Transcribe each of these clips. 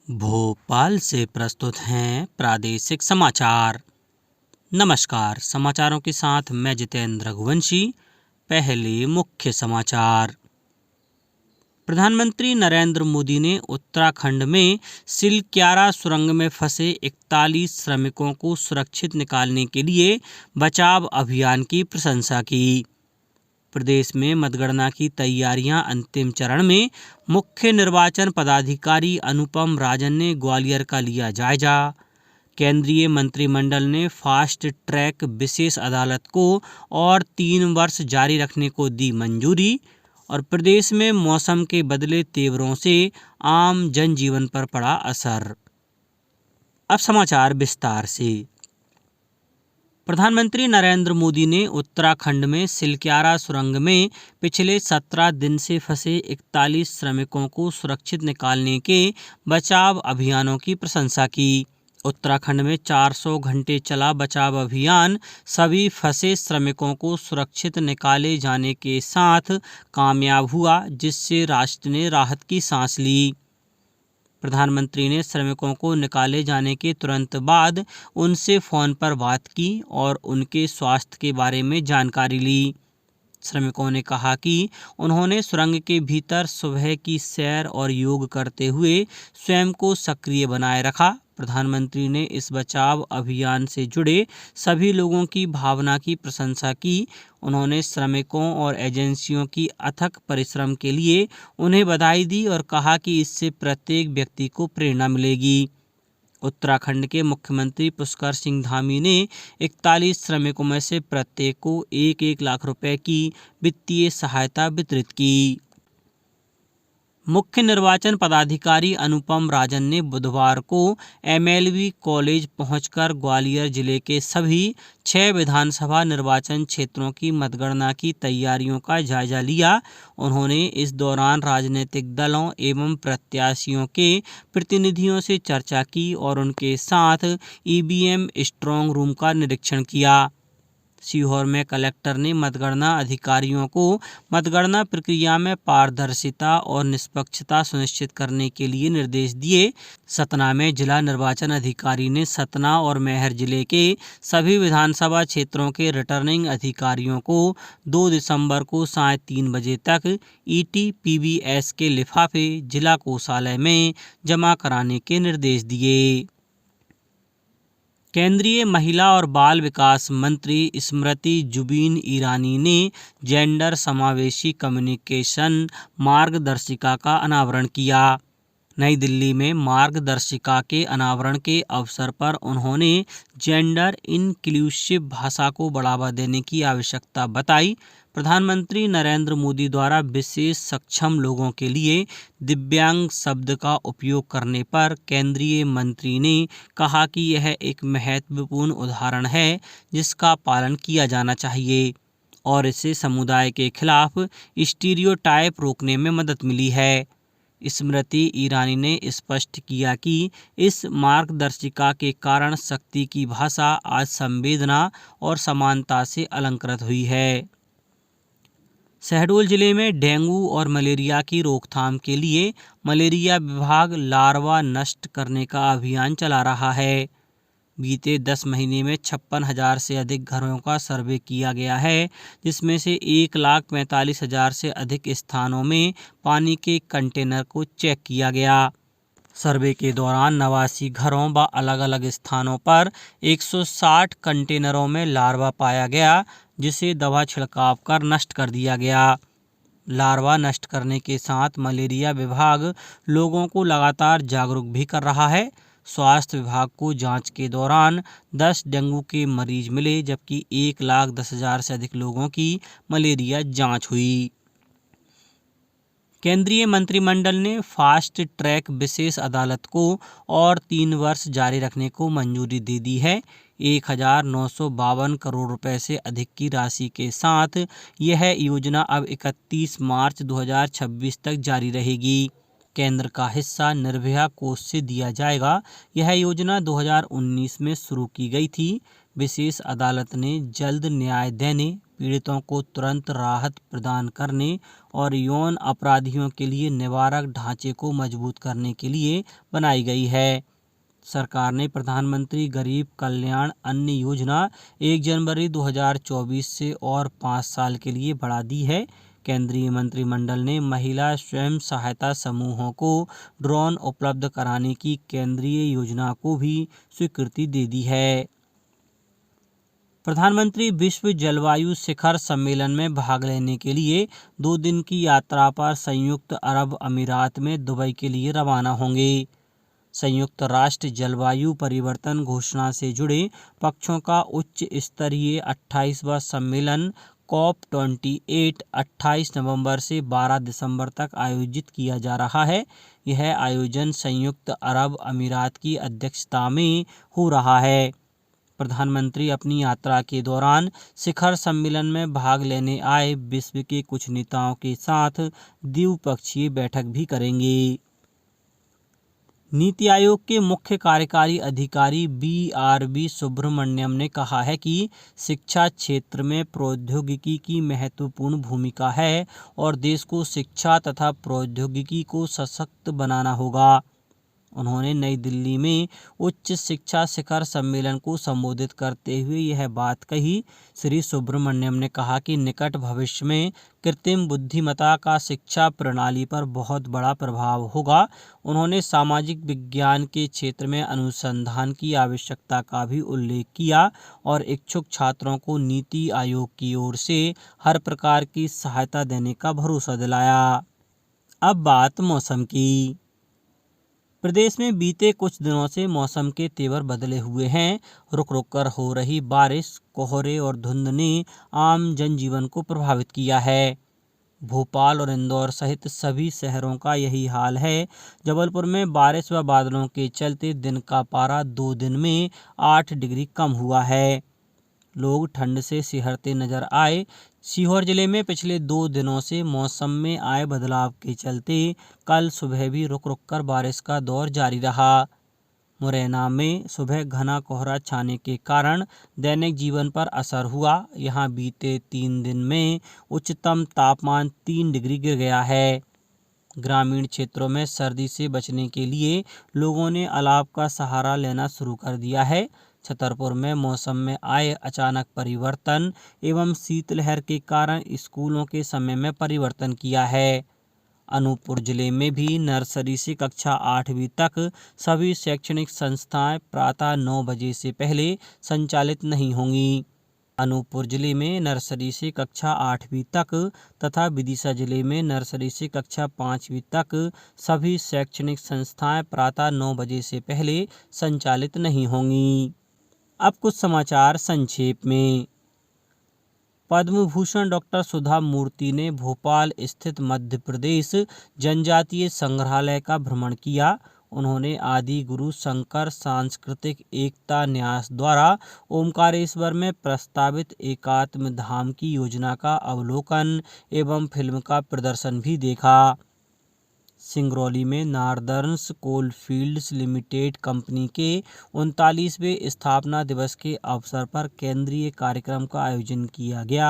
भोपाल से प्रस्तुत हैं प्रादेशिक समाचार। नमस्कार, समाचारों के साथ मैं जितेंद्र रघुवंशी। पहले मुख्य समाचार। प्रधानमंत्री नरेंद्र मोदी ने उत्तराखंड में सिलक्यारा सुरंग में फंसे 41 श्रमिकों को सुरक्षित निकालने के लिए बचाव अभियान की प्रशंसा की। प्रदेश में मतगणना की तैयारियां अंतिम चरण में। मुख्य निर्वाचन पदाधिकारी अनुपम राजन ने ग्वालियर का लिया जायजा। केंद्रीय मंत्रिमंडल ने फास्ट ट्रैक विशेष अदालत को और 3 वर्ष जारी रखने को दी मंजूरी। और प्रदेश में मौसम के बदले तेवरों से आम जनजीवन पर पड़ा असर। अब समाचार विस्तार से। प्रधानमंत्री नरेंद्र मोदी ने उत्तराखंड में सिलक्यारा सुरंग में पिछले 17 दिन से फंसे 41 श्रमिकों को सुरक्षित निकालने के बचाव अभियानों की प्रशंसा की। उत्तराखंड में 400 घंटे चला बचाव अभियान सभी फंसे श्रमिकों को सुरक्षित निकाले जाने के साथ कामयाब हुआ, जिससे राष्ट्र ने राहत की सांस ली। प्रधानमंत्री ने श्रमिकों को निकाले जाने के तुरंत बाद उनसे फ़ोन पर बात की और उनके स्वास्थ्य के बारे में जानकारी ली। श्रमिकों ने कहा कि उन्होंने सुरंग के भीतर सुबह की सैर और योग करते हुए स्वयं को सक्रिय बनाए रखा। प्रधानमंत्री ने इस बचाव अभियान से जुड़े सभी लोगों की भावना की प्रशंसा की। उन्होंने श्रमिकों और एजेंसियों की अथक परिश्रम के लिए उन्हें बधाई दी और कहा कि इससे प्रत्येक व्यक्ति को प्रेरणा मिलेगी। उत्तराखंड के मुख्यमंत्री पुष्कर सिंह धामी ने 41 श्रमिकों में से प्रत्येक को 1-1 लाख रुपए की वित्तीय सहायता वितरित की। मुख्य निर्वाचन पदाधिकारी अनुपम राजन ने बुधवार को एमएलबी कॉलेज पहुंचकर ग्वालियर जिले के सभी 6 विधानसभा निर्वाचन क्षेत्रों की मतगणना की तैयारियों का जायजा लिया। उन्होंने इस दौरान राजनीतिक दलों एवं प्रत्याशियों के प्रतिनिधियों से चर्चा की और उनके साथ ईवीएम स्ट्रांग रूम का निरीक्षण किया। सीहोर में कलेक्टर ने मतगणना अधिकारियों को मतगणना प्रक्रिया में पारदर्शिता और निष्पक्षता सुनिश्चित करने के लिए निर्देश दिए। सतना में जिला निर्वाचन अधिकारी ने सतना और मैहर जिले के सभी विधानसभा क्षेत्रों के रिटर्निंग अधिकारियों को 2 दिसंबर को साय 3 बजे तक ईटीपीबीएस के लिफाफे जिला कोषालय में जमा कराने के निर्देश दिए। केंद्रीय महिला और बाल विकास मंत्री स्मृति जुबिन ईरानी ने जेंडर समावेशी कम्युनिकेशन मार्गदर्शिका का अनावरण किया। नई दिल्ली में मार्गदर्शिका के अनावरण के अवसर पर उन्होंने जेंडर इंक्लूसिव भाषा को बढ़ावा देने की आवश्यकता बताई। प्रधानमंत्री नरेंद्र मोदी द्वारा विशेष सक्षम लोगों के लिए दिव्यांग शब्द का उपयोग करने पर केंद्रीय मंत्री ने कहा कि यह एक महत्वपूर्ण उदाहरण है जिसका पालन किया जाना चाहिए और इससे समुदाय के खिलाफ स्टीरियोटाइप रोकने में मदद मिली है। स्मृति ईरानी ने स्पष्ट किया कि इस मार्गदर्शिका के कारण शक्ति की भाषा आज संवेदना और समानता से अलंकृत हुई है। शहडोल जिले में डेंगू और मलेरिया की रोकथाम के लिए मलेरिया विभाग लार्वा नष्ट करने का अभियान चला रहा है। बीते 10 महीने में 56,000 से अधिक घरों का सर्वे किया गया है, जिसमें से 1,45,000 से अधिक स्थानों में पानी के कंटेनर को चेक किया गया। सर्वे के दौरान 89 घरों व अलग अलग स्थानों पर 160 कंटेनरों में लार्वा पाया गया, जिसे दवा छिड़काव कर नष्ट कर दिया गया। लार्वा नष्ट करने के साथ मलेरिया विभाग लोगों को लगातार जागरूक भी कर रहा है। स्वास्थ्य विभाग को जांच के दौरान 10 डेंगू के मरीज मिले, जबकि 1,10,000 से अधिक लोगों की मलेरिया जांच हुई। केंद्रीय मंत्रिमंडल ने फास्ट ट्रैक विशेष अदालत को और 3 वर्ष जारी रखने को मंजूरी दे दी है। 1,952 करोड़ रुपए से अधिक की राशि के साथ यह योजना अब 31 मार्च 2026 तक जारी रहेगी। केंद्र का हिस्सा निर्भया कोष से दिया जाएगा। यह योजना 2019 में शुरू की गई थी। विशेष अदालत ने जल्द न्याय देने, पीड़ितों को तुरंत राहत प्रदान करने और यौन अपराधियों के लिए निवारक ढांचे को मजबूत करने के लिए बनाई गई है। सरकार ने प्रधानमंत्री गरीब कल्याण अन्न योजना 1 जनवरी 2024 से और 5 साल के लिए बढ़ा दी है। केंद्रीय मंत्रिमंडल ने महिला स्वयं सहायता समूहों को ड्रोन उपलब्ध कराने की केंद्रीय योजना को भी स्वीकृति दे दी है। प्रधानमंत्री विश्व जलवायु शिखर सम्मेलन में भाग लेने के लिए 2 दिन की यात्रा पर संयुक्त अरब अमीरात में दुबई के लिए रवाना होंगे। संयुक्त राष्ट्र जलवायु परिवर्तन घोषणा से जुड़े पक्षों का उच्च स्तरीय 28वां सम्मेलन COP28 28 नवंबर से 12 दिसंबर तक आयोजित किया जा रहा है। यह आयोजन संयुक्त अरब अमीरात की अध्यक्षता में हो रहा है। प्रधानमंत्री अपनी यात्रा के दौरान शिखर सम्मेलन में भाग लेने आए विश्व के कुछ नेताओं के साथ द्विपक्षीय बैठक भी करेंगे। नीति आयोग के मुख्य कार्यकारी अधिकारी BRV सुब्रमण्यम ने कहा है कि शिक्षा क्षेत्र में प्रौद्योगिकी की महत्वपूर्ण भूमिका है और देश को शिक्षा तथा प्रौद्योगिकी को सशक्त बनाना होगा। उन्होंने नई दिल्ली में उच्च शिक्षा शिखर सम्मेलन को संबोधित करते हुए यह बात कही। श्री सुब्रमण्यम ने कहा कि निकट भविष्य में कृत्रिम बुद्धिमत्ता का शिक्षा प्रणाली पर बहुत बड़ा प्रभाव होगा। उन्होंने सामाजिक विज्ञान के क्षेत्र में अनुसंधान की आवश्यकता का भी उल्लेख किया और इच्छुक छात्रों को नीति आयोग की ओर से हर प्रकार की सहायता देने का भरोसा दिलाया। अब बात मौसम की। प्रदेश में बीते कुछ दिनों से मौसम के तेवर बदले हुए हैं। रुक रुक कर हो रही बारिश, कोहरे और धुंध ने आम जनजीवन को प्रभावित किया है। भोपाल और इंदौर सहित सभी शहरों का यही हाल है। जबलपुर में बारिश व बादलों के चलते दिन का पारा 2 दिन में 8 डिग्री कम हुआ है। लोग ठंड से सिहरते नजर आए। सीहोर जिले में पिछले 2 दिनों से मौसम में आए बदलाव के चलते कल सुबह भी रुक रुक कर बारिश का दौर जारी रहा। मुरैना में सुबह घना कोहरा छाने के कारण दैनिक जीवन पर असर हुआ। यहां बीते 3 दिन में उच्चतम तापमान 3 डिग्री गिर गया है। ग्रामीण क्षेत्रों में सर्दी से बचने के लिए लोगों ने अलाव का सहारा लेना शुरू कर दिया है। छतरपुर में मौसम में आए अचानक परिवर्तन एवं शीतलहर के कारण स्कूलों के समय में परिवर्तन किया है। अनूपपुर जिले में भी नर्सरी से कक्षा 8वीं तक सभी शैक्षणिक संस्थाएं प्रातः 9 बजे से पहले संचालित नहीं होंगी। अनूपपुर जिले में नर्सरी से कक्षा 8वीं तक तथा विदिशा जिले में नर्सरी से कक्षा 5वीं तक सभी शैक्षणिक संस्थाएं प्रातः 9 बजे से पहले संचालित नहीं होंगी। अब कुछ समाचार संक्षेप में। पद्म भूषण डॉक्टर सुधा मूर्ति ने भोपाल स्थित मध्य प्रदेश जनजातीय संग्रहालय का भ्रमण किया। उन्होंने आदि गुरु शंकर सांस्कृतिक एकता न्यास द्वारा ओमकारेश्वर में प्रस्तावित एकात्म धाम की योजना का अवलोकन एवं फिल्म का प्रदर्शन भी देखा। सिंगरौली में नार्दर्न्स कोलफील्ड्स लिमिटेड कंपनी के 39वें स्थापना दिवस के अवसर पर केंद्रीय कार्यक्रम का आयोजन किया गया।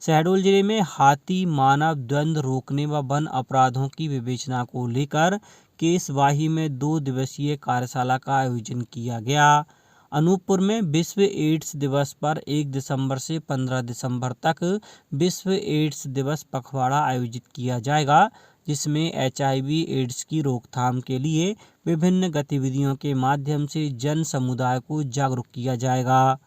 शहडोल जिले में हाथी मानव द्वंद्व रोकने व वन अपराधों की विवेचना को लेकर केसवाही में 2 दिवसीय कार्यशाला का आयोजन किया गया। अनूपपुर में विश्व एड्स दिवस पर 1 दिसंबर से 15 दिसंबर तक विश्व एड्स दिवस पखवाड़ा आयोजित किया जाएगा, जिसमें HIV एड्स की रोकथाम के लिए विभिन्न गतिविधियों के माध्यम से जन समुदाय को जागरूक किया जाएगा।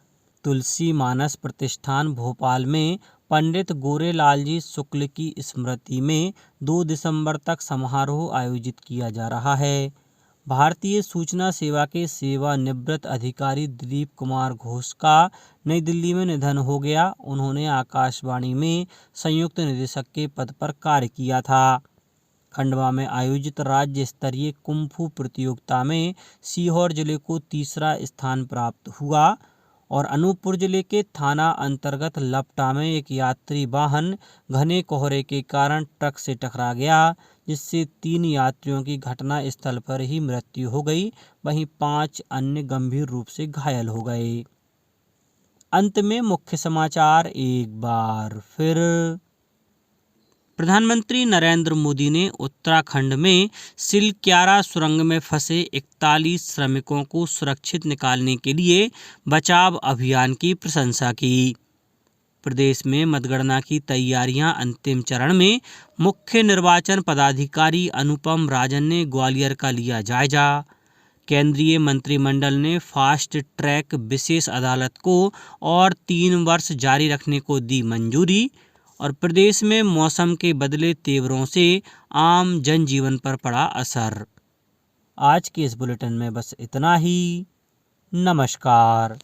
तुलसी मानस प्रतिष्ठान भोपाल में पंडित गोरेलाल जी शुक्ल की स्मृति में 2 दिसंबर तक समारोह आयोजित किया जा रहा है। भारतीय सूचना सेवा के सेवानिवृत्त अधिकारी दिलीप कुमार घोष का नई दिल्ली में निधन हो गया। उन्होंने आकाशवाणी में संयुक्त निदेशक के पद पर कार्य किया था। खंडवा में आयोजित राज्य स्तरीय कुंफू प्रतियोगिता में सीहोर जिले को 3रा स्थान प्राप्त हुआ और अनूपपुर जिले के थाना अंतर्गत लपटा में एक यात्री वाहन घने कोहरे के कारण ट्रक से टकरा गया, जिससे 3 यात्रियों की घटना स्थल पर ही मृत्यु हो गई, वहीं 5 अन्य गंभीर रूप से घायल हो गए। अंत में मुख्य समाचार एक बार फिर। प्रधानमंत्री नरेंद्र मोदी ने उत्तराखंड में सिलक्यारा सुरंग में फंसे 41 श्रमिकों को सुरक्षित निकालने के लिए बचाव अभियान की प्रशंसा की। प्रदेश में मतगणना की तैयारियां अंतिम चरण में। मुख्य निर्वाचन पदाधिकारी अनुपम राजन ने ग्वालियर का लिया जायजा। केंद्रीय मंत्रिमंडल ने फास्ट ट्रैक विशेष अदालत को और 3 वर्ष जारी रखने को दी मंजूरी। और प्रदेश में मौसम के बदले तेवरों से आम जनजीवन पर पड़ा असर। आज के इस बुलेटिन में बस इतना ही। नमस्कार।